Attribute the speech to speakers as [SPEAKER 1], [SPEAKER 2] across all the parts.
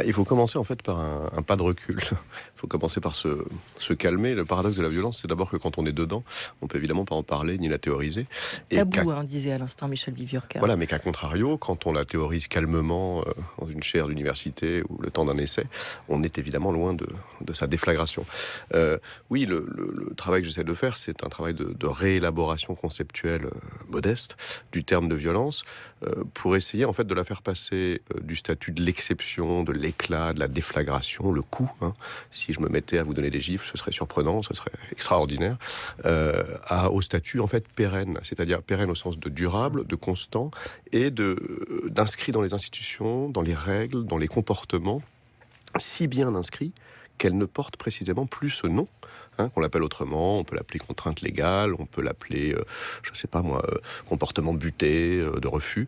[SPEAKER 1] Il faut commencer en fait par un pas de recul. Il faut commencer par se calmer. Le paradoxe de la violence, c'est d'abord que quand on est dedans, on peut évidemment pas en parler ni la théoriser. Et qu'à
[SPEAKER 2] Tabou, hein, disait à l'instant Michel Viviorca.
[SPEAKER 1] voilà, mais qu'à contrario, quand on la théorise calmement dans une chaire d'université ou le temps d'un essai, on est évidemment loin de sa déflagration. Oui, le travail que j'essaie de faire, c'est un travail de réélaboration conceptuelle modeste du terme de violence pour essayer en fait de la faire passer du statut de l'exception, de l'éclat, de la déflagration, le coup. Si je me mettais à vous donner des gifles, ce serait surprenant, ce serait extraordinaire, au statut en fait pérenne, c'est-à-dire pérenne au sens de durable, de constant et d'inscrit dans les institutions, dans les règles, dans les comportements, si bien inscrit qu'elle ne porte précisément plus ce nom, qu'on l'appelle autrement. On peut l'appeler contrainte légale, on peut l'appeler, je ne sais pas moi, comportement buté, de refus.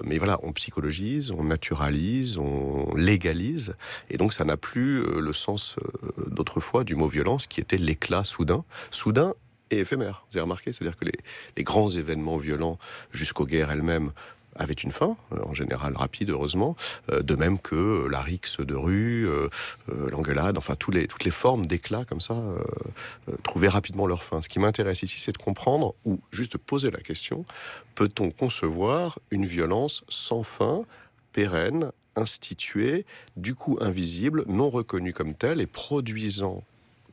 [SPEAKER 1] Mais voilà, on psychologise, on naturalise, on légalise, et donc ça n'a plus le sens d'autrefois du mot violence, qui était l'éclat soudain et éphémère. Vous avez remarqué, c'est-à-dire que les grands événements violents jusqu'aux guerres elles-mêmes avaient une fin, en général rapide, heureusement, de même que la rixe de rue, l'engueulade, enfin toutes les formes d'éclat comme ça trouvaient rapidement leur fin. Ce qui m'intéresse ici, c'est de comprendre, ou juste de poser la question, peut-on concevoir une violence sans fin, pérenne, instituée, du coup invisible, non reconnue comme telle, et produisant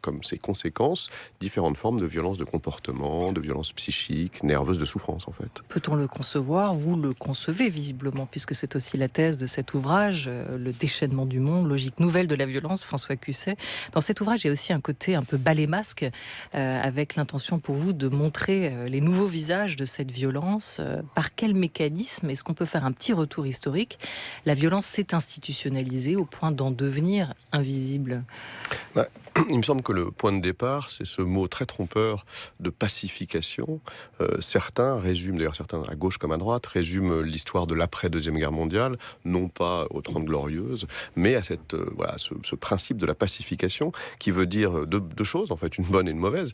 [SPEAKER 1] comme ses conséquences, différentes formes de violence de comportement, de violence psychique, nerveuse, de souffrance en fait.
[SPEAKER 2] Peut-on le concevoir? Vous le concevez visiblement, puisque c'est aussi la thèse de cet ouvrage, Le déchaînement du monde, logique nouvelle de la violence, François Cusset. Dans cet ouvrage, il y a aussi un côté un peu balai-masque, avec l'intention pour vous de montrer les nouveaux visages de cette violence. Par quel mécanisme? Est-ce qu'on peut faire un petit retour historique? La violence s'est institutionnalisée au point d'en devenir invisible.
[SPEAKER 1] Il me semble que le point de départ, c'est ce mot très trompeur de pacification. Certains résument, d'ailleurs certains à gauche comme à droite, résument l'histoire de l'après-deuxième guerre mondiale, non pas aux 30 glorieuses, mais à ce principe de la pacification, qui veut dire deux choses, en fait, une bonne et une mauvaise.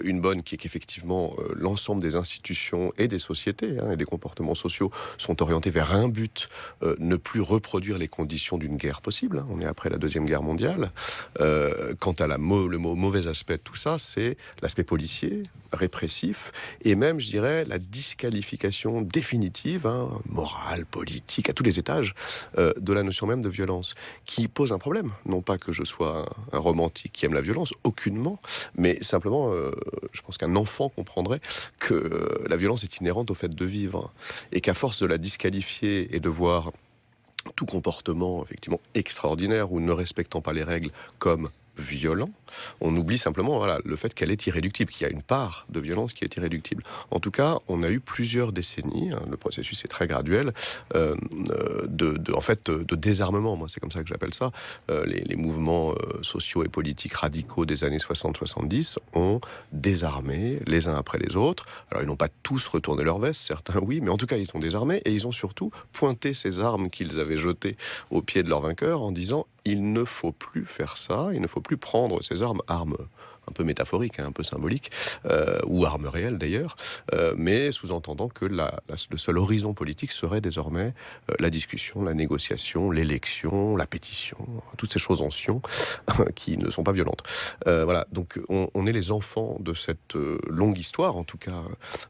[SPEAKER 1] Une bonne qui est qu'effectivement, l'ensemble des institutions et des sociétés, et des comportements sociaux sont orientés vers un but, ne plus reproduire les conditions d'une guerre possible. On est après la deuxième guerre mondiale. Quant à le mauvais aspect de tout ça, c'est l'aspect policier, répressif, et même, je dirais, la disqualification définitive, morale, politique, à tous les étages, de la notion même de violence, qui pose un problème. Non pas que je sois un romantique qui aime la violence, aucunement, mais simplement, je pense qu'un enfant comprendrait que la violence est inhérente au fait de vivre, et qu'à force de la disqualifier et de voir tout comportement effectivement extraordinaire ou ne respectant pas les règles comme violent, on oublie simplement le fait qu'elle est irréductible, qu'il y a une part de violence qui est irréductible. En tout cas, on a eu plusieurs décennies, le processus est très graduel, de désarmement, moi c'est comme ça que j'appelle ça. Les mouvements sociaux et politiques radicaux des années 60-70 ont désarmé les uns après les autres. Alors ils n'ont pas tous retourné leur veste, certains oui, mais en tout cas ils sont désarmés, et ils ont surtout pointé ces armes qu'ils avaient jetées au pied de leur vainqueur en disant: il ne faut plus faire ça, il ne faut plus prendre ces armes un peu métaphoriques, un peu symboliques, ou armes réelles d'ailleurs, mais sous-entendant que le seul horizon politique serait désormais la discussion, la négociation, l'élection, la pétition, toutes ces choses en sion qui ne sont pas violentes. Donc on est les enfants de cette longue histoire, en tout cas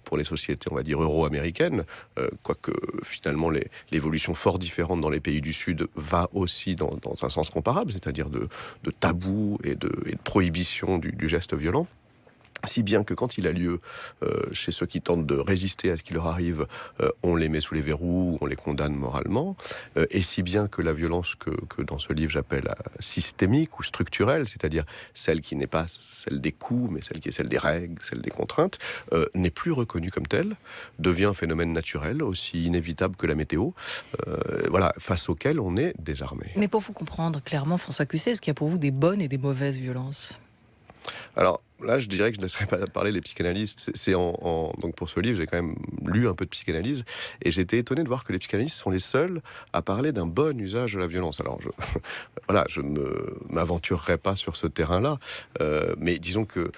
[SPEAKER 1] pour les sociétés, on va dire, euro-américaines, quoique finalement l'évolution fort différente dans les pays du Sud va aussi dans un sens comparable, c'est-à-dire de tabou et de prohibition du geste violent. Si bien que quand il a lieu chez ceux qui tentent de résister à ce qui leur arrive, on les met sous les verrous, on les condamne moralement, et si bien que la violence que dans ce livre j'appelle systémique ou structurelle, c'est-à-dire celle qui n'est pas celle des coups, mais celle qui est celle des règles, celle des contraintes, n'est plus reconnue comme telle, devient un phénomène naturel, aussi inévitable que la météo, face auquel on est désarmé.
[SPEAKER 2] Mais pour vous comprendre clairement, François Cusset, est-ce qu'il y a pour vous des bonnes et des mauvaises violences?
[SPEAKER 1] Alors là, je dirais que je ne laisserai pas parler les psychanalystes. Donc pour ce livre, j'ai quand même lu un peu de psychanalyse, et j'ai été étonné de voir que les psychanalystes sont les seuls à parler d'un bon usage de la violence. Alors je ne m'aventurerai pas sur ce terrain-là, mais disons que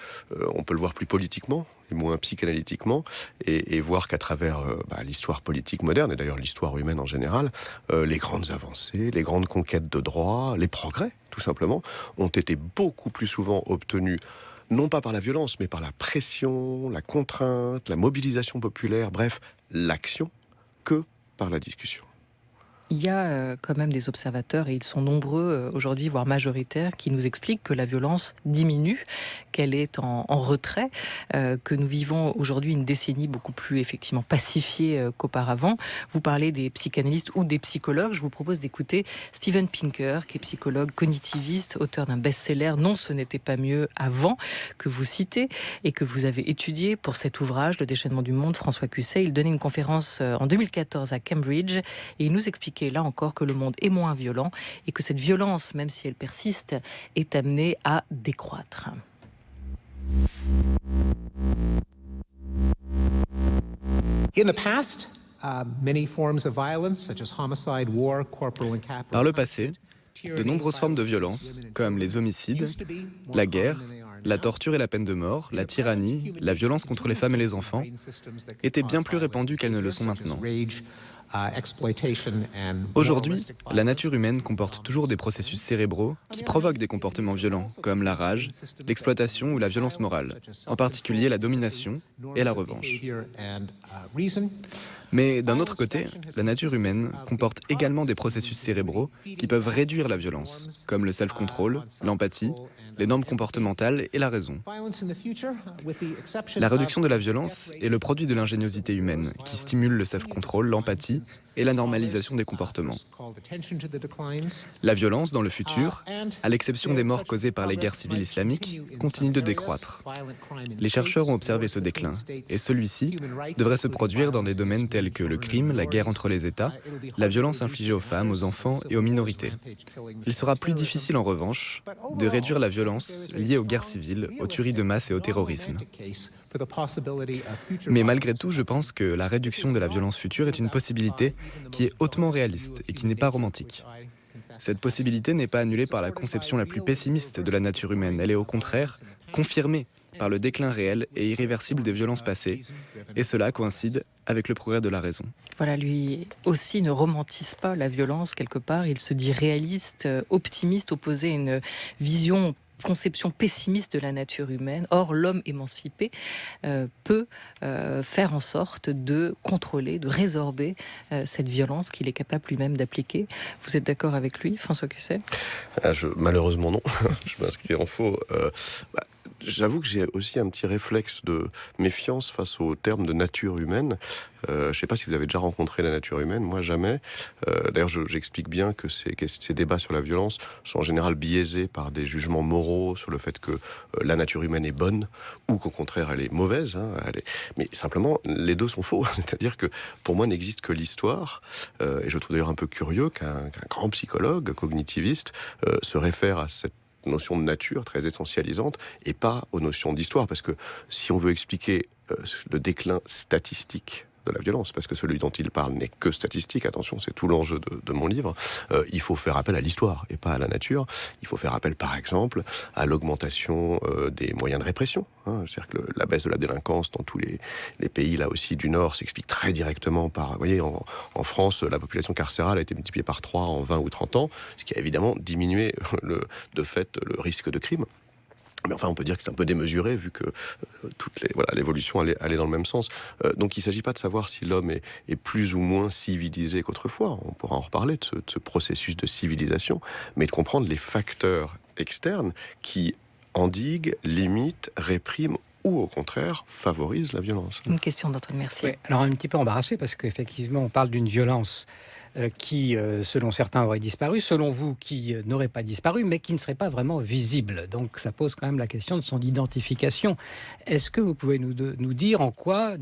[SPEAKER 1] on peut le voir plus politiquement. du moins psychanalytiquement, et voir qu'à travers l'histoire politique moderne, et d'ailleurs l'histoire humaine en général, les grandes avancées, les grandes conquêtes de droit, les progrès, tout simplement, ont été beaucoup plus souvent obtenus non pas par la violence, mais par la pression, la contrainte, la mobilisation populaire, bref, l'action, que par la discussion.
[SPEAKER 2] Il y a quand même des observateurs, et ils sont nombreux aujourd'hui, voire majoritaires, qui nous expliquent que la violence diminue, qu'elle est en retrait, que nous vivons aujourd'hui une décennie beaucoup plus effectivement pacifiée qu'auparavant. Vous parlez des psychanalystes ou des psychologues. Je vous propose d'écouter Steven Pinker, qui est psychologue cognitiviste, auteur d'un best-seller « Non, ce n'était pas mieux avant », que vous citez et que vous avez étudié pour cet ouvrage, Le déchaînement du monde, François Cusset. Il donnait une conférence en 2014 à Cambridge et il nous expliquait là encore que le monde est moins violent et que cette violence, même si elle persiste, est amenée à décroître.
[SPEAKER 3] Par le passé, de nombreuses formes de violence, comme les homicides, la guerre, la torture et la peine de mort, la tyrannie, la violence contre les femmes et les enfants, étaient bien plus répandues qu'elles ne le sont maintenant. Aujourd'hui, la nature humaine comporte toujours des processus cérébraux qui provoquent des comportements violents, comme la rage, l'exploitation ou la violence morale, en particulier la domination et la revanche. Mais d'un autre côté, la nature humaine comporte également des processus cérébraux qui peuvent réduire la violence, comme le self-control, l'empathie, les normes comportementales et la raison. La réduction de la violence est le produit de l'ingéniosité humaine, qui stimule le self-control, l'empathie et la normalisation des comportements. La violence, dans le futur, à l'exception des morts causées par les guerres civiles islamiques, continue de décroître. Les chercheurs ont observé ce déclin, et celui-ci devrait se produire dans des domaines tels que le crime, la guerre entre les États, la violence infligée aux femmes, aux enfants et aux minorités. Il sera plus difficile en revanche de réduire la violence liée aux guerres civiles, aux tueries de masse et au terrorisme. Mais malgré tout, je pense que la réduction de la violence future est une possibilité qui est hautement réaliste et qui n'est pas romantique. Cette possibilité n'est pas annulée par la conception la plus pessimiste de la nature humaine. Elle est au contraire confirmée par le déclin réel et irréversible des violences passées. Et cela coïncide avec le progrès de la raison.
[SPEAKER 2] Voilà, lui aussi ne romantise pas la violence quelque part. Il se dit réaliste, optimiste, opposé à une conception pessimiste de la nature humaine. Or, l'homme émancipé peut faire en sorte de contrôler, de résorber cette violence qu'il est capable lui-même d'appliquer. Vous êtes d'accord avec lui, François Cusset ?
[SPEAKER 1] Malheureusement non, je m'inscris en faux. J'avoue que j'ai aussi un petit réflexe de méfiance face au terme de nature humaine. Je ne sais pas si vous avez déjà rencontré la nature humaine, moi jamais. D'ailleurs, j'explique bien que ces débats sur la violence sont en général biaisés par des jugements moraux sur le fait que la nature humaine est bonne ou qu'au contraire elle est mauvaise. Mais simplement, les deux sont faux. C'est-à-dire que pour moi n'existe que l'histoire. Et je trouve d'ailleurs un peu curieux qu'un grand psychologue cognitiviste se réfère à cette notion de nature très essentialisante et pas aux notions d'histoire, parce que si on veut expliquer le déclin statistique de la violence, parce que celui dont il parle n'est que statistique, attention, c'est tout l'enjeu de mon livre, il faut faire appel à l'histoire et pas à la nature. Il faut faire appel, par exemple, à l'augmentation des moyens de répression. C'est-à-dire que la baisse de la délinquance dans tous les pays, là aussi, du Nord, s'explique très directement par... Vous voyez, en France, la population carcérale a été multipliée par 3 en 20 ou 30 ans, ce qui a évidemment diminué, de fait, le risque de crime. Mais enfin, on peut dire que c'est un peu démesuré, vu que l'évolution allait dans le même sens. Donc il ne s'agit pas de savoir si l'homme est plus ou moins civilisé qu'autrefois. On pourra en reparler de ce processus de civilisation, mais de comprendre les facteurs externes qui endiguent, limitent, répriment ou au contraire favorisent la violence.
[SPEAKER 2] Une question d'Antoine Mercier.
[SPEAKER 4] Oui, alors un petit peu embarrassé parce qu'effectivement on parle d'une violence qui, selon certains, aurait disparu, selon vous, qui n'aurait pas disparu, mais qui ne serait pas vraiment visible. Donc ça pose quand même la question de son identification. Est-ce que vous pouvez nous dire en quoi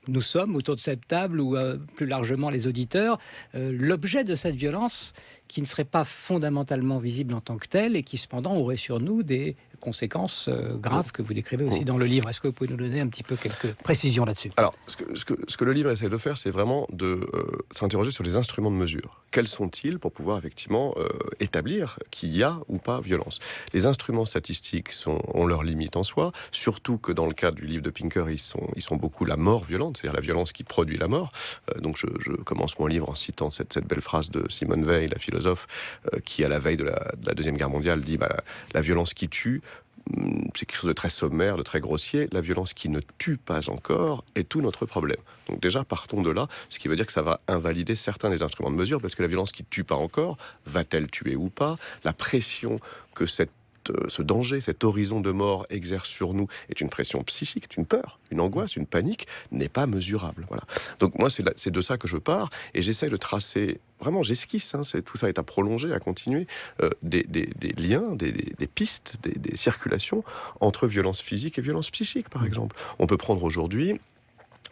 [SPEAKER 4] nous sommes autour de cette table, ou plus largement les auditeurs, l'objet de cette violence qui ne serait pas fondamentalement visible en tant que tel et qui cependant aurait sur nous des conséquences graves que vous décrivez aussi dans le livre. Est-ce que vous pouvez nous donner un petit peu quelques précisions là-dessus?
[SPEAKER 1] Alors, ce que le livre essaie de faire, c'est vraiment de s'interroger sur les instruments de mesure. Quels sont-ils pour pouvoir effectivement établir qu'il y a ou pas violence? Les instruments statistiques ont leurs limites en soi, surtout que dans le cadre du livre de Pinker, ils sont beaucoup la mort violente, c'est-à-dire la violence qui produit la mort. Donc je commence mon livre en citant cette belle phrase de Simone Weil, la philosophe, qui à la veille de la Deuxième Guerre mondiale dit la violence qui tue, c'est quelque chose de très sommaire, de très grossier. La violence qui ne tue pas encore est tout notre problème. Donc déjà, partons de là, ce qui veut dire que ça va invalider certains des instruments de mesure, parce que la violence qui ne tue pas encore, va-t-elle tuer ou pas? La pression que ce danger, cet horizon de mort exerce sur nous est une pression psychique, une peur, une angoisse, une panique, n'est pas mesurable. Voilà. Donc moi, c'est de ça que je pars, et j'essaie de tracer, vraiment j'esquisse, tout ça est à prolonger, à continuer, des liens, des pistes, des circulations entre violence physique et violence psychique, par exemple. On peut prendre aujourd'hui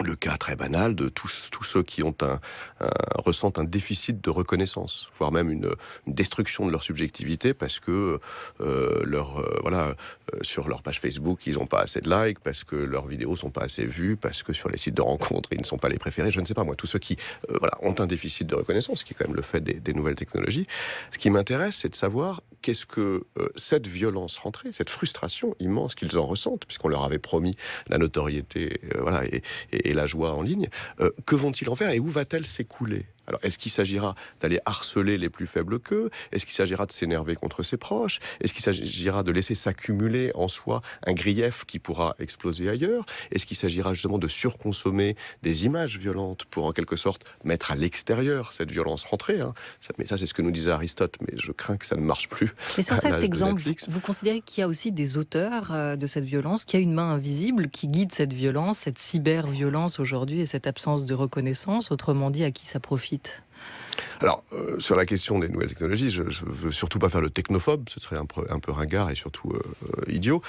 [SPEAKER 1] le cas très banal de tous ceux qui ressentent un déficit de reconnaissance, voire même une destruction de leur subjectivité parce que sur leur page Facebook, ils n'ont pas assez de likes, parce que leurs vidéos sont pas assez vues, parce que sur les sites de rencontres, ils ne sont pas les préférés, je ne sais pas moi, tous ceux qui ont un déficit de reconnaissance, qui est quand même le fait des nouvelles technologies. Ce qui m'intéresse, c'est de savoir qu'est-ce que cette violence rentrée, cette frustration immense qu'ils en ressentent, puisqu'on leur avait promis la notoriété et la joie en ligne, que vont-ils en faire et où va-t-elle s'écouler? Alors, est-ce qu'il s'agira d'aller harceler les plus faibles qu'eux? Est-ce qu'il s'agira de s'énerver contre ses proches? Est-ce qu'il s'agira de laisser s'accumuler en soi un grief qui pourra exploser ailleurs? Est-ce qu'il s'agira justement de surconsommer des images violentes pour en quelque sorte mettre à l'extérieur cette violence rentrée, Mais ça, c'est ce que nous disait Aristote, mais je crains que ça ne marche plus.
[SPEAKER 2] Mais sur cet exemple, vous considérez qu'il y a aussi des auteurs de cette violence, qu'il y a une main invisible qui guide cette violence, cette cyber-violence aujourd'hui et cette absence de reconnaissance? Autrement dit, à qui ça profite?
[SPEAKER 1] Alors, sur la question des nouvelles technologies, je veux surtout pas faire le technophobe, ce serait un peu ringard et surtout idiot.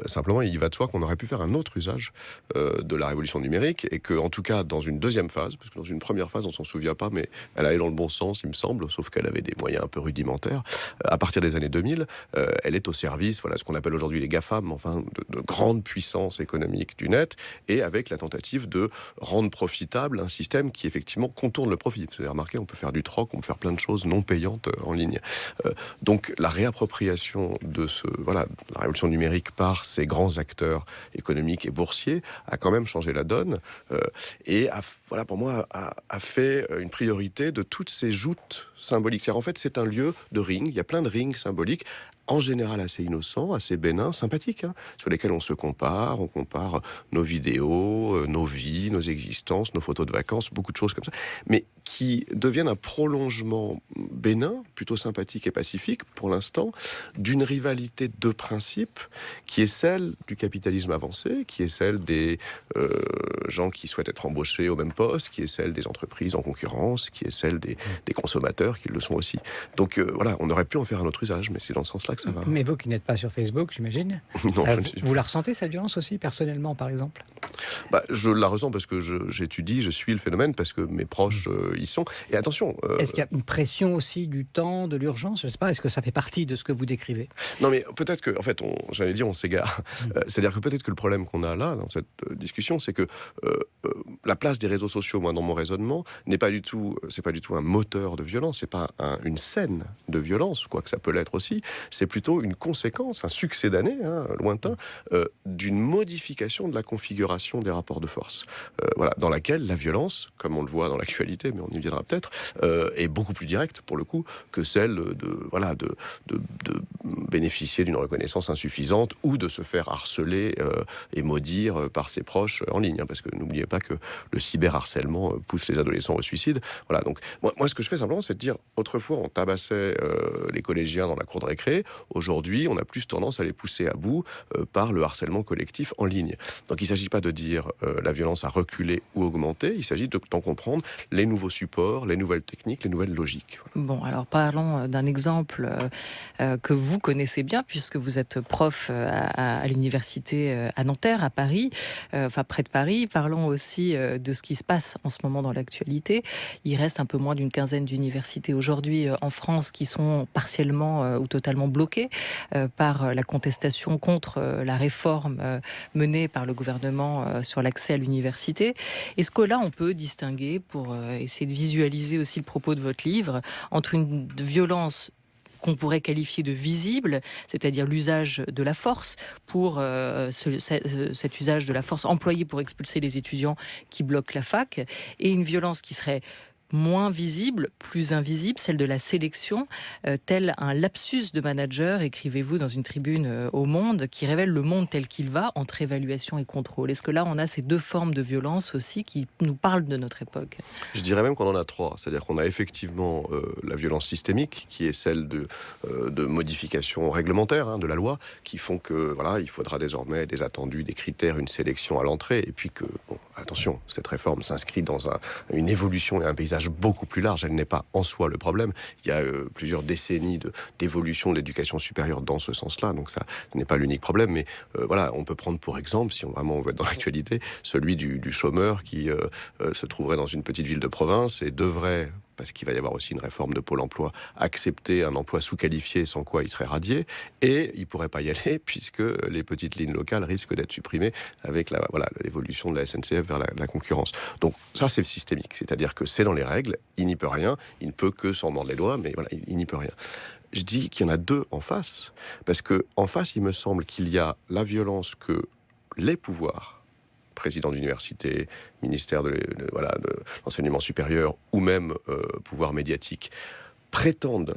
[SPEAKER 1] Simplement, il va de soi qu'on aurait pu faire un autre usage de la révolution numérique, et que, en tout cas, dans une deuxième phase, parce que dans une première phase, on s'en souvient pas, mais elle allait dans le bon sens, il me semble, sauf qu'elle avait des moyens un peu rudimentaires. À partir des années 2000, elle est au service, ce qu'on appelle aujourd'hui les GAFAM, enfin, de grandes puissances économiques du net, et avec la tentative de rendre profitable un système qui, effectivement, contourne le profit. Vous avez remarqué, on peut faire du troc, on peut faire plein de choses non payantes en ligne. Donc la réappropriation de la révolution numérique par ces grands acteurs économiques et boursiers a quand même changé la donne et pour moi a fait une priorité de toutes ces joutes symboliques. C'est-à-dire, en fait, c'est un lieu de ring, il y a plein de rings symboliques, en général assez innocents, assez bénins, sympathiques, sur lesquels on se compare, nos vidéos, nos vies, nos existences, nos photos de vacances, beaucoup de choses comme ça, mais qui deviennent un prolongement bénin, plutôt sympathique et pacifique, pour l'instant, d'une rivalité de principe qui est celle du capitalisme avancé, qui est celle des gens qui souhaitent être embauchés au même poste, qui est celle des entreprises en concurrence, qui est celle des consommateurs qui le sont aussi. Donc on aurait pu en faire un autre usage, mais c'est dans ce sens-là que ça va.
[SPEAKER 4] Mais vous qui n'êtes pas sur Facebook, j'imagine,
[SPEAKER 1] non,
[SPEAKER 4] vous la ressentez, cette violence aussi, personnellement, par exemple?
[SPEAKER 1] Je la ressens parce que j'étudie, je suis le phénomène, parce que mes proches y sont. Et attention...
[SPEAKER 4] Est-ce qu'il y a une pression aussi du temps, de l'urgence? Je ne sais pas, est-ce que ça fait partie de ce que vous décrivez?
[SPEAKER 1] Non, mais peut-être que, en fait, on s'égare. C'est-à-dire que peut-être que le problème qu'on a là, dans cette discussion, c'est que la place des réseaux sociaux, moi, dans mon raisonnement, c'est pas du tout un moteur de violence, c'est pas une scène de violence, quoique ça peut l'être aussi, c'est plutôt une conséquence, un succédané, lointain, d'une modification de la configuration des rapports de force. Dans laquelle la violence, comme on le voit dans l'actualité, mais on y viendra peut-être, est beaucoup plus directe, pour le coup, que celle de bénéficier d'une reconnaissance insuffisante ou de se faire harceler et maudire par ses proches en ligne. Parce que n'oubliez pas que le cyberharcèlement pousse les adolescents au suicide. Voilà, donc moi ce que je fais simplement, c'est de dire, autrefois on tabassait les collégiens dans la cour de récré, aujourd'hui on a plus tendance à les pousser à bout par le harcèlement collectif en ligne. Donc il ne s'agit pas de dire la violence a reculé ou augmenté, il s'agit d'en comprendre les nouveaux supports, les nouvelles techniques, les nouvelles logiques.
[SPEAKER 2] Bon, alors parlons d'un exemple que vous connaissez bien, puisque vous êtes prof à l'université à Nanterre, à Paris, près de Paris. Parlons aussi de ce qui se passe en ce moment dans l'actualité. Il reste un peu moins d'une quinzaine d'universités universités aujourd'hui en France qui sont partiellement ou totalement bloquées par la contestation contre la réforme menée par le gouvernement sur l'accès à l'université. Est-ce que là, on peut distinguer, pour essayer de visualiser aussi le propos de votre livre, entre une violence qu'on pourrait qualifier de visible, c'est-à-dire l'usage de la force pour cet usage de la force employé pour expulser les étudiants qui bloquent la fac, et une violence qui serait moins visible, plus invisible, celle de la sélection, tel un lapsus de manager, écrivez-vous dans une tribune au Monde, qui révèle le monde tel qu'il va entre évaluation et contrôle. Est-ce que là, on a ces deux formes de violence aussi qui nous parlent de notre époque?
[SPEAKER 1] Je dirais même qu'on en a trois. C'est-à-dire qu'on a effectivement la violence systémique, qui est celle de modifications réglementaires de la loi, qui font que voilà, il faudra désormais des attendus, des critères, une sélection à l'entrée, et puis que, bon, attention, cette réforme s'inscrit dans une évolution et un paysage beaucoup plus large. Elle n'est pas en soi le problème. Il y a plusieurs décennies d'évolution de l'éducation supérieure dans ce sens-là, donc ça n'est pas l'unique problème. Mais voilà, on peut prendre pour exemple, si on vraiment veut être dans l'actualité, celui du chômeur qui se trouverait dans une petite ville de province et devrait, parce qu'il va y avoir aussi une réforme de Pôle emploi, accepter un emploi sous-qualifié sans quoi il serait radié, et il ne pourrait pas y aller puisque les petites lignes locales risquent d'être supprimées avec l'évolution de la SNCF vers la concurrence. Donc ça, c'est systémique, c'est-à-dire que c'est dans les règles, il n'y peut rien, il ne peut que s'en mordre les doigts, mais voilà, il n'y peut rien. Je dis qu'il y en a deux en face, parce qu'en face, il me semble qu'il y a la violence que les pouvoirs, président d'université, ministère de l'enseignement supérieur ou même pouvoir médiatique, prétendent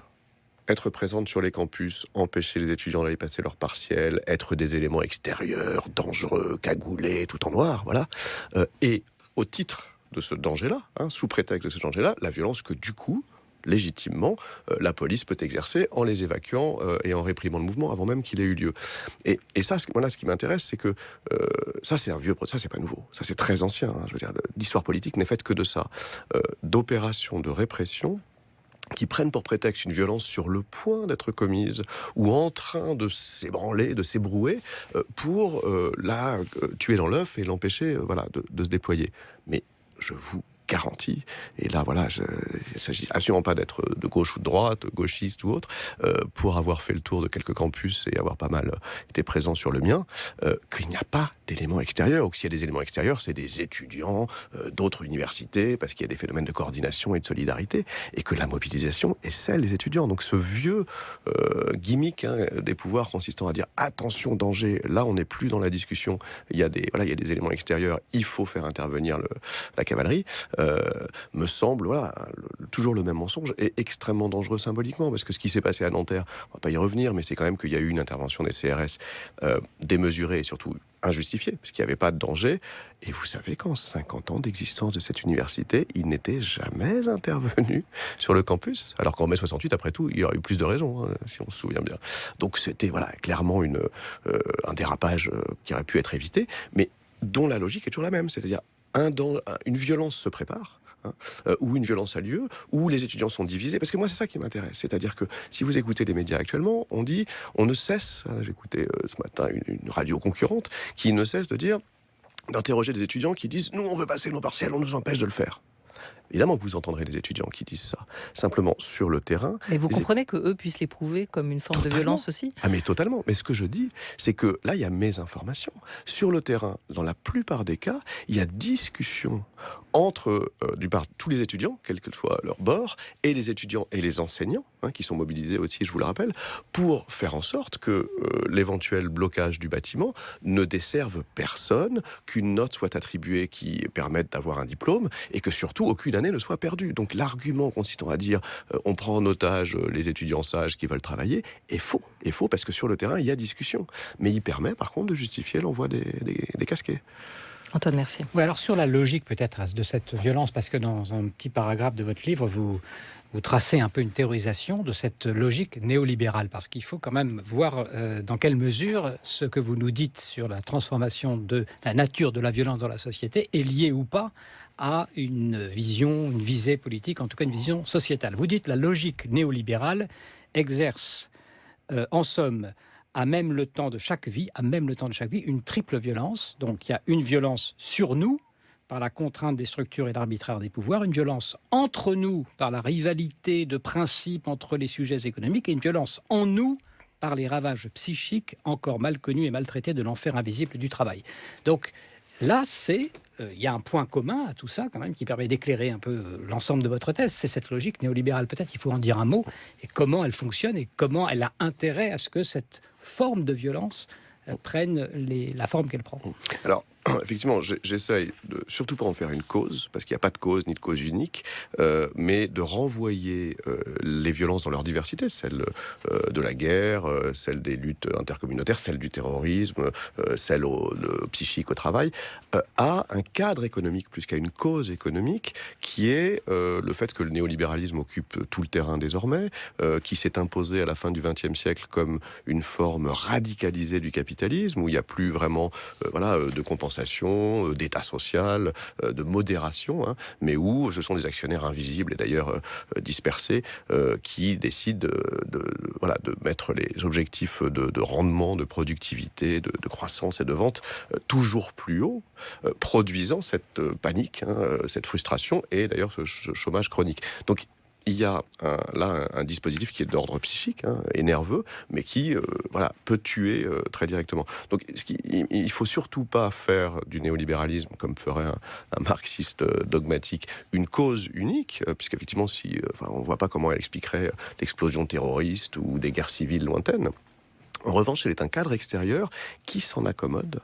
[SPEAKER 1] être présentes sur les campus, empêcher les étudiants d'aller passer leurs partiels, être des éléments extérieurs, dangereux, cagoulés, tout en noir, voilà. Et au titre de ce danger-là, sous prétexte de ce danger-là, la violence que du coup, légitimement, la police peut exercer en les évacuant et en réprimant le mouvement avant même qu'il ait eu lieu. Et ça, voilà, ce qui m'intéresse, c'est que ça, c'est un vieux procès, ça, c'est pas nouveau. Ça, c'est très ancien. Je veux dire, l'histoire politique n'est faite que de ça. D'opérations de répression qui prennent pour prétexte une violence sur le point d'être commise ou en train de s'ébranler, de s'ébrouer pour la tuer dans l'œuf et l'empêcher de se déployer. Mais je vous garantie, et là voilà, il ne s'agit absolument pas d'être de gauche ou de droite, gauchiste ou autre, pour avoir fait le tour de quelques campus et avoir pas mal été présent sur le mien, qu'il n'y a pas d'éléments extérieurs, ou que s'il y a des éléments extérieurs, c'est des étudiants d'autres universités, parce qu'il y a des phénomènes de coordination et de solidarité, et que la mobilisation est celle des étudiants. Donc ce vieux gimmick des pouvoirs consistant à dire attention, danger, là on n'est plus dans la discussion, il y a des éléments extérieurs, il faut faire intervenir la cavalerie, me semble toujours le même mensonge et extrêmement dangereux symboliquement, parce que ce qui s'est passé à Nanterre, on va pas y revenir, mais c'est quand même qu'il y a eu une intervention des CRS démesurée et surtout injustifiée, parce qu'il n'y avait pas de danger. Et vous savez qu'en 50 ans d'existence de cette université, il n'était jamais intervenu sur le campus, alors qu'en mai 68, après tout, il y aurait eu plus de raisons, si on se souvient bien. Donc c'était clairement un dérapage qui aurait pu être évité, mais dont la logique est toujours la même, c'est-à-dire une violence se prépare, où une violence a lieu, où les étudiants sont divisés, parce que moi c'est ça qui m'intéresse, c'est-à-dire que si vous écoutez les médias actuellement, on ne cesse, j'écoutais ce matin une radio concurrente, qui ne cesse d'interroger des étudiants qui disent « nous on veut passer nos partiels, on nous empêche de le faire ». Évidemment que vous entendrez des étudiants qui disent ça. Simplement, sur le terrain...
[SPEAKER 2] Mais vous comprenez qu'eux puissent l'éprouver comme une forme de violence aussi ?
[SPEAKER 1] Ah mais totalement. Mais ce que je dis, c'est que là, il y a mes informations. Sur le terrain, dans la plupart des cas, il y a discussion entre, tous les étudiants, quel que soit leur bord, et les étudiants et les enseignants, qui sont mobilisés aussi, je vous le rappelle, pour faire en sorte que l'éventuel blocage du bâtiment ne desserve personne, qu'une note soit attribuée qui permette d'avoir un diplôme, et que surtout, aucune année ne soit perdue. Donc l'argument consistant à dire on prend en otage les étudiants sages qui veulent travailler est faux. Est faux parce que sur le terrain, il y a discussion. Mais il permet par contre de justifier l'envoi des casquets.
[SPEAKER 2] Antoine Mercier.
[SPEAKER 4] Oui, alors sur la logique peut-être de cette violence, parce que dans un petit paragraphe de votre livre, vous tracez un peu une théorisation de cette logique néolibérale, parce qu'il faut quand même voir dans quelle mesure ce que vous nous dites sur la transformation de la nature de la violence dans la société est lié ou pas à une vision, une visée politique, en tout cas une vision sociétale. Vous dites la logique néolibérale exerce en somme à même le temps de chaque vie, une triple violence. Donc il y a une violence sur nous, par la contrainte des structures et l'arbitraire des pouvoirs, une violence entre nous par la rivalité de principes entre les sujets économiques et une violence en nous par les ravages psychiques encore mal connus et maltraités de l'enfer invisible du travail. Donc là, il y a un point commun à tout ça quand même qui permet d'éclairer un peu l'ensemble de votre thèse. C'est cette logique néolibérale. Peut-être il faut en dire un mot et comment elle fonctionne et comment elle a intérêt à ce que cette forme de violence prenne la forme qu'elle prend.
[SPEAKER 1] Alors, effectivement, j'essaye de surtout pas en faire une cause, parce qu'il n'y a pas de cause ni de cause unique, mais de renvoyer les violences dans leur diversité, celle de la guerre, celle des luttes intercommunautaires, celle du terrorisme, celle psychique au travail, à un cadre économique plus qu'à une cause économique, qui est le fait que le néolibéralisme occupe tout le terrain désormais, qui s'est imposé à la fin du XXe siècle comme une forme radicalisée du capitalisme, où il n'y a plus vraiment de compensation, d'état social, de modération, mais où ce sont des actionnaires invisibles et d'ailleurs dispersés qui décident de mettre les objectifs de rendement, de productivité, de croissance et de vente toujours plus haut, produisant cette panique, cette frustration et d'ailleurs ce chômage chronique. Donc il y a un dispositif qui est d'ordre psychique et nerveux, mais qui peut tuer très directement. Donc il ne faut surtout pas faire du néolibéralisme, comme ferait un marxiste dogmatique, une cause unique, puisqu'effectivement, on ne voit pas comment elle expliquerait l'explosion terroriste ou des guerres civiles lointaines. En revanche, elle est un cadre extérieur qui s'en accommode.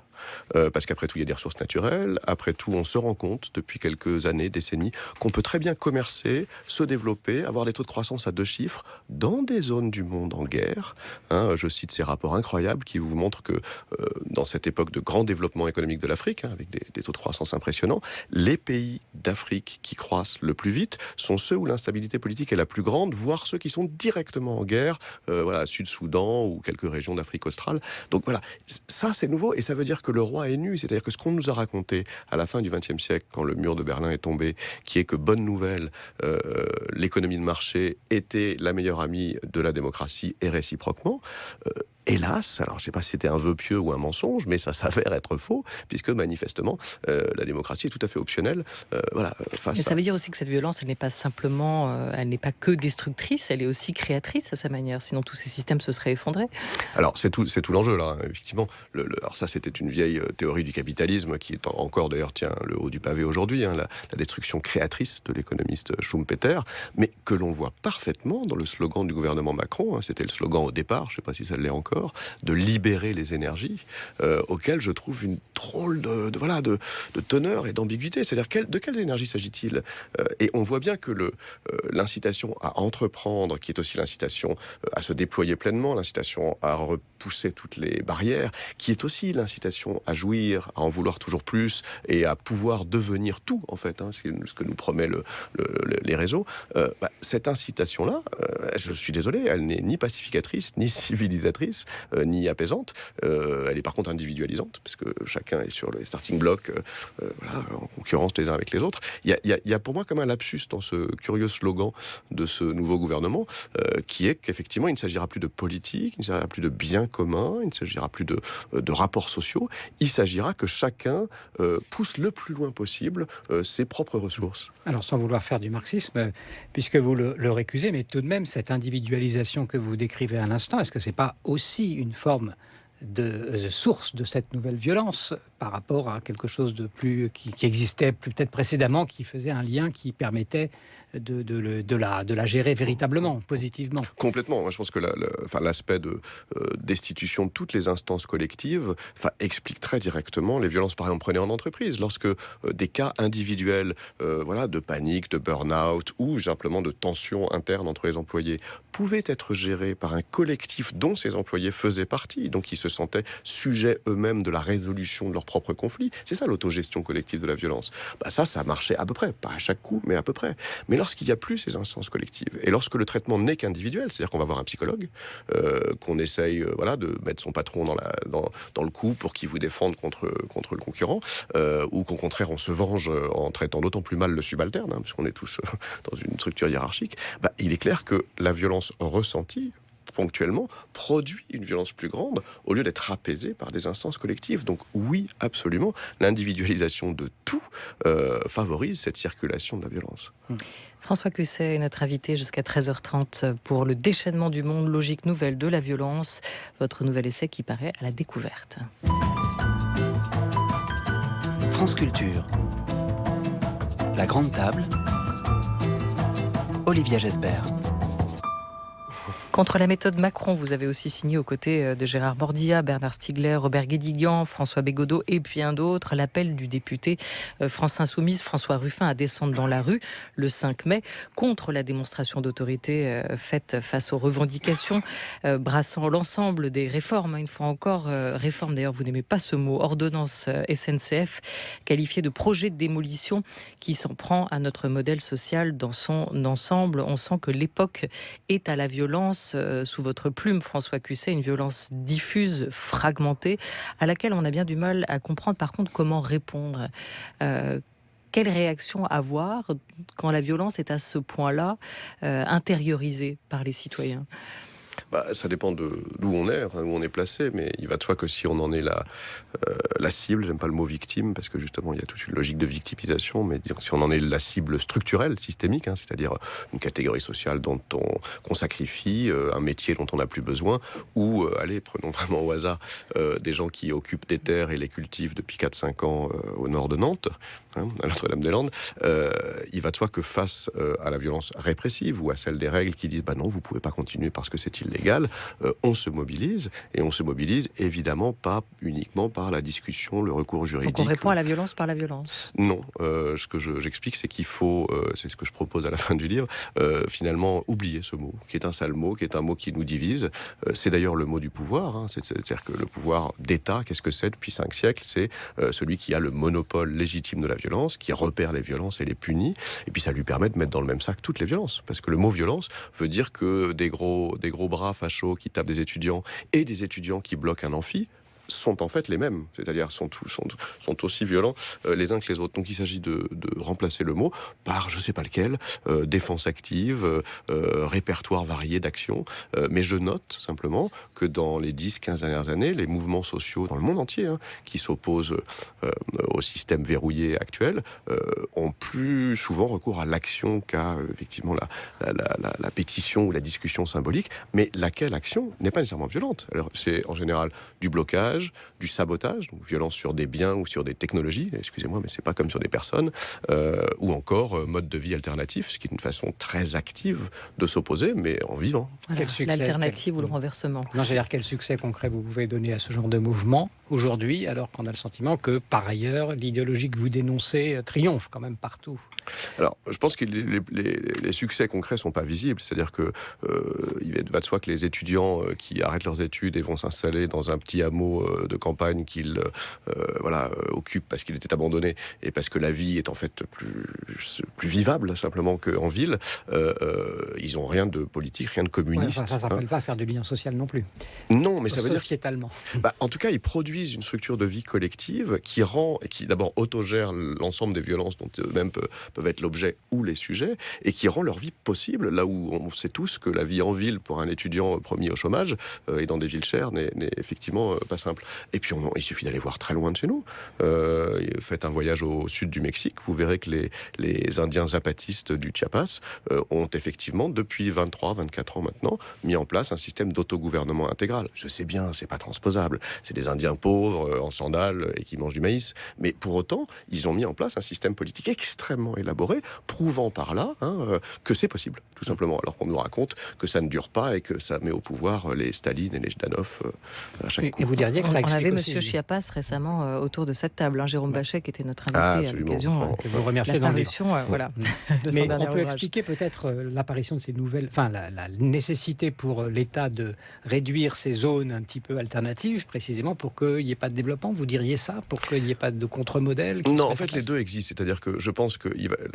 [SPEAKER 1] Parce qu'après tout, il y a des ressources naturelles. Après tout, on se rend compte, depuis quelques années, décennies, qu'on peut très bien commercer, se développer, avoir des taux de croissance à 2 chiffres dans des zones du monde en guerre. Je cite ces rapports incroyables qui vous montrent que dans cette époque de grand développement économique de l'Afrique, avec des taux de croissance impressionnants, les pays d'Afrique qui croissent le plus vite sont ceux où l'instabilité politique est la plus grande, voire ceux qui sont directement en guerre, Sud-Soudan ou quelques régions d'Afrique australe. Donc voilà, ça c'est nouveau et ça veut dire que le roi est nu, c'est-à-dire que ce qu'on nous a raconté à la fin du XXe siècle, quand le mur de Berlin est tombé, qui est que, bonne nouvelle, l'économie de marché était la meilleure amie de la démocratie et réciproquement, hélas, alors je ne sais pas si c'était un vœu pieux ou un mensonge, mais ça s'avère être faux, puisque manifestement, la démocratie est tout à fait optionnelle.
[SPEAKER 2] Mais ça veut dire aussi que cette violence, elle n'est pas simplement, elle n'est pas que destructrice, elle est aussi créatrice à sa manière, sinon tous ces systèmes se seraient effondrés.
[SPEAKER 1] Alors c'est tout l'enjeu là, effectivement. Alors ça, c'était une vieille théorie du capitalisme qui est encore d'ailleurs tient le haut du pavé aujourd'hui, la destruction créatrice de l'économiste Schumpeter, mais que l'on voit parfaitement dans le slogan du gouvernement Macron. C'était le slogan au départ, je ne sais pas si ça l'est encore, de libérer les énergies, auquel je trouve une drôle de teneur et d'ambiguïté. C'est-à-dire, de quelle énergie s'agit-il ? Et on voit bien que l'incitation à entreprendre, qui est aussi l'incitation à se déployer pleinement, l'incitation à repousser toutes les barrières, qui est aussi l'incitation à jouir, à en vouloir toujours plus et à pouvoir devenir tout, en fait, c'est ce que nous promet les réseaux. Cette incitation-là, je suis désolé, elle n'est ni pacificatrice, ni civilisatrice, ni apaisante. Elle est par contre individualisante, parce que chacun est sur les starting blocks, en concurrence les uns avec les autres. Il y a pour moi comme un lapsus dans ce curieux slogan de ce nouveau gouvernement, qui est qu'effectivement, il ne s'agira plus de politique, il ne s'agira plus de biens communs, il ne s'agira plus de rapports sociaux, il s'agira que chacun pousse le plus loin possible ses propres ressources.
[SPEAKER 4] Alors, sans vouloir faire du marxisme, puisque vous le récusez, mais tout de même, cette individualisation que vous décrivez à l'instant, est-ce que c'est pas aussi une forme de source de cette nouvelle violence par rapport à quelque chose de plus qui existait peut-être précédemment, qui faisait un lien qui permettait de la gérer véritablement, positivement.
[SPEAKER 1] Complètement. Moi, je pense que l'aspect de destitution de toutes les instances collectives explique très directement les violences, par exemple, prenez en entreprise, lorsque des cas individuels de panique, de burn-out ou simplement de tension interne entre les employés pouvaient être gérés par un collectif dont ces employés faisaient partie, donc ils se sentaient sujets eux-mêmes de la résolution de leurs propres conflits. C'est ça l'autogestion collective de la violence. Ça marchait à peu près, pas à chaque coup, mais à peu près. Mais lorsqu'il n'y a plus ces instances collectives, et lorsque le traitement n'est qu'individuel, c'est-à-dire qu'on va voir un psychologue, qu'on essaye de mettre son patron dans le coup pour qu'il vous défende contre le concurrent, ou qu'au contraire on se venge en traitant d'autant plus mal le subalterne, puisqu'on est tous dans une structure hiérarchique, il est clair que la violence ressentie ponctuellement, produit une violence plus grande au lieu d'être apaisée par des instances collectives. Donc oui, absolument, l'individualisation de tout favorise cette circulation de la violence.
[SPEAKER 2] François Cusset est notre invité jusqu'à 13h30 pour le déchaînement du monde, logique nouvelle de la violence, votre nouvel essai qui paraît à la découverte.
[SPEAKER 5] France Culture. La grande table. Olivia Gesbert.
[SPEAKER 2] Contre la méthode Macron, vous avez aussi signé aux côtés de Gérard Mordillat, Bernard Stiegler, Robert Guédiguian, François Bégodeau et bien d'autres, l'appel du député France Insoumise François Ruffin à descendre dans la rue le 5 mai contre la démonstration d'autorité faite face aux revendications brassant l'ensemble des réformes. Une fois encore, réforme d'ailleurs, vous n'aimez pas ce mot, ordonnance SNCF, qualifiée de projet de démolition qui s'en prend à notre modèle social dans son ensemble. On sent que l'époque est à la violence. Sous votre plume, François Cusset, une violence diffuse, fragmentée, à laquelle on a bien du mal à comprendre par contre comment répondre. Quelle réaction avoir quand la violence est à ce point-là intériorisée par les citoyens ?
[SPEAKER 1] Ça dépend d'où on est, où on est placé, mais il va de soi que si on en est la cible, j'aime pas le mot victime, parce que justement il y a toute une logique de victimisation, mais si on en est la cible structurelle, systémique, c'est-à-dire une catégorie sociale qu'on sacrifie, un métier dont on n'a plus besoin, ou, allez, prenons vraiment au hasard, des gens qui occupent des terres et les cultivent depuis 4-5 ans au nord de Nantes, à Notre-Dame-des-Landes, il va de soi que face à la violence répressive ou à celle des règles qui disent non, vous pouvez pas continuer parce que c'est illégal, on se mobilise, et on se mobilise évidemment pas uniquement par la discussion, le recours juridique.
[SPEAKER 2] Donc on répond à la violence par la violence ?
[SPEAKER 1] Non, ce que j'explique, c'est qu'il faut, c'est ce que je propose à la fin du livre, finalement oublier ce mot, qui est un sale mot, qui est un mot qui nous divise. C'est d'ailleurs le mot du pouvoir, c'est-à-dire que le pouvoir d'État, qu'est-ce que c'est depuis 5 siècles ? C'est celui qui a le monopole légitime de la violence, qui repère les violences et les punit, et puis ça lui permet de mettre dans le même sac toutes les violences, parce que le mot violence veut dire que des gros bras fachos qui tapent des étudiants et des étudiants qui bloquent un amphi sont en fait les mêmes, c'est-à-dire sont aussi violents les uns que les autres. Donc il s'agit de remplacer le mot par, je sais pas lequel, défense active, répertoire varié d'actions. Mais je note simplement que dans les 10-15 dernières années, les mouvements sociaux dans le monde entier, qui s'opposent au système verrouillé actuel, ont plus souvent recours à l'action qu'à effectivement la pétition ou la discussion symbolique, mais laquelle action n'est pas nécessairement violente. Alors c'est en général du blocage, du sabotage, donc violence sur des biens ou sur des technologies, excusez-moi, mais c'est pas comme sur des personnes, ou encore mode de vie alternatif, ce qui est une façon très active de s'opposer, mais en vivant.
[SPEAKER 2] Voilà, l'alternative ou le renversement.
[SPEAKER 4] Non, j'ai dire quel succès concret vous pouvez donner à ce genre de mouvement aujourd'hui, alors qu'on a le sentiment que, par ailleurs, l'idéologie que vous dénoncez triomphe quand même partout.
[SPEAKER 1] Alors, je pense que les succès concrets ne sont pas visibles. C'est-à-dire que il va de soi que les étudiants qui arrêtent leurs études et vont s'installer dans un petit hameau de campagne qu'ils occupent parce qu'il était abandonné et parce que la vie est en fait plus vivable simplement qu'en ville, ils n'ont rien de politique, rien de communiste.
[SPEAKER 4] Ça ne s'appelle pas faire du lien social non plus.
[SPEAKER 1] Non, mais ça veut dire...
[SPEAKER 4] Sociétalement.
[SPEAKER 1] En tout cas, ils produisent une structure de vie collective qui d'abord autogère l'ensemble des violences dont eux-mêmes peuvent être l'objet ou les sujets, et qui rend leur vie possible, là où on sait tous que la vie en ville pour un étudiant promis au chômage et dans des villes chères n'est effectivement pas simple. Et puis il suffit d'aller voir très loin de chez nous. Faites un voyage au sud du Mexique, vous verrez que les Indiens zapatistes du Chiapas ont effectivement, depuis 23-24 ans maintenant, mis en place un système d'autogouvernement intégral. Je sais bien, c'est pas transposable. C'est des Indiens pauvres, en sandales et qui mangent du maïs. Mais pour autant, ils ont mis en place un système politique extrêmement élaboré, prouvant par là que c'est possible, tout simplement. Alors qu'on nous raconte que ça ne dure pas et que ça met au pouvoir les Staline et les Zhdanov à chaque coup.
[SPEAKER 4] Et vous diriez que ça explique
[SPEAKER 2] on avait
[SPEAKER 4] aussi...
[SPEAKER 2] Monsieur Chiapas récemment autour de cette table. Jérôme Bachet qui était notre invité à l'occasion
[SPEAKER 4] de vous remercier dans le livre. Mais on peut expliquer peut-être l'apparition de ces nouvelles... Enfin, la nécessité pour l'État de réduire ces zones un petit peu alternatives, précisément pour qu'il n'y ait pas de développement. Vous diriez ça? Pour qu'il n'y ait pas de contre-modèle?
[SPEAKER 1] Non, en fait, les deux existent. C'est-à-dire que je pense que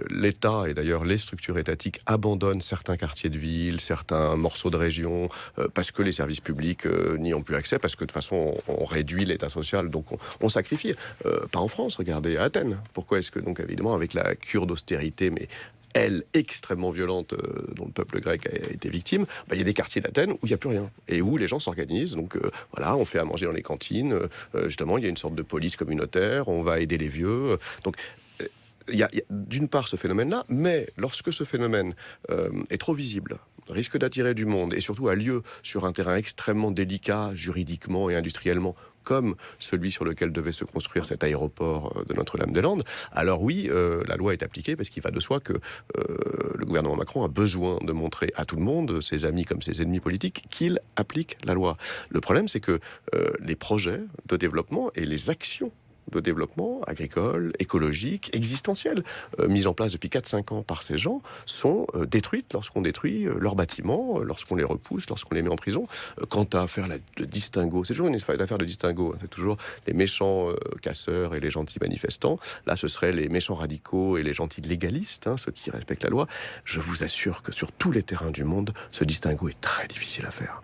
[SPEAKER 1] l'État, et d'ailleurs les structures étatiques, abandonnent certains quartiers de ville, certains morceaux de région, parce que les services publics n'y ont plus accès, parce que de toute façon, on réduit l'État social, donc on sacrifie. Pas en France, regardez, à Athènes. Pourquoi est-ce que, donc évidemment, avec la cure d'austérité, mais elle, extrêmement violente, dont le peuple grec a été victime, il y a des quartiers d'Athènes où il n'y a plus rien, et où les gens s'organisent. Donc voilà, on fait à manger dans les cantines, justement, il y a une sorte de police communautaire, on va aider les vieux. Donc, il y a d'une part ce phénomène-là, mais lorsque ce phénomène est trop visible, risque d'attirer du monde, et surtout a lieu sur un terrain extrêmement délicat, juridiquement et industriellement, comme celui sur lequel devait se construire cet aéroport de Notre-Dame-des-Landes, alors oui, la loi est appliquée, parce qu'il va de soi que le gouvernement Macron a besoin de montrer à tout le monde, ses amis comme ses ennemis politiques, qu'il applique la loi. Le problème, c'est que les projets de développement et les actions de développement agricole, écologique, existentiel, mis en place depuis 4-5 ans par ces gens, sont détruites lorsqu'on détruit leurs bâtiments, lorsqu'on les repousse, lorsqu'on les met en prison. Quant à faire le distinguo, c'est toujours une affaire de distinguo, c'est toujours les méchants casseurs et les gentils manifestants. Là, ce seraient les méchants radicaux et les gentils légalistes, ceux qui respectent la loi. Je vous assure que sur tous les terrains du monde, ce distinguo est très difficile à faire.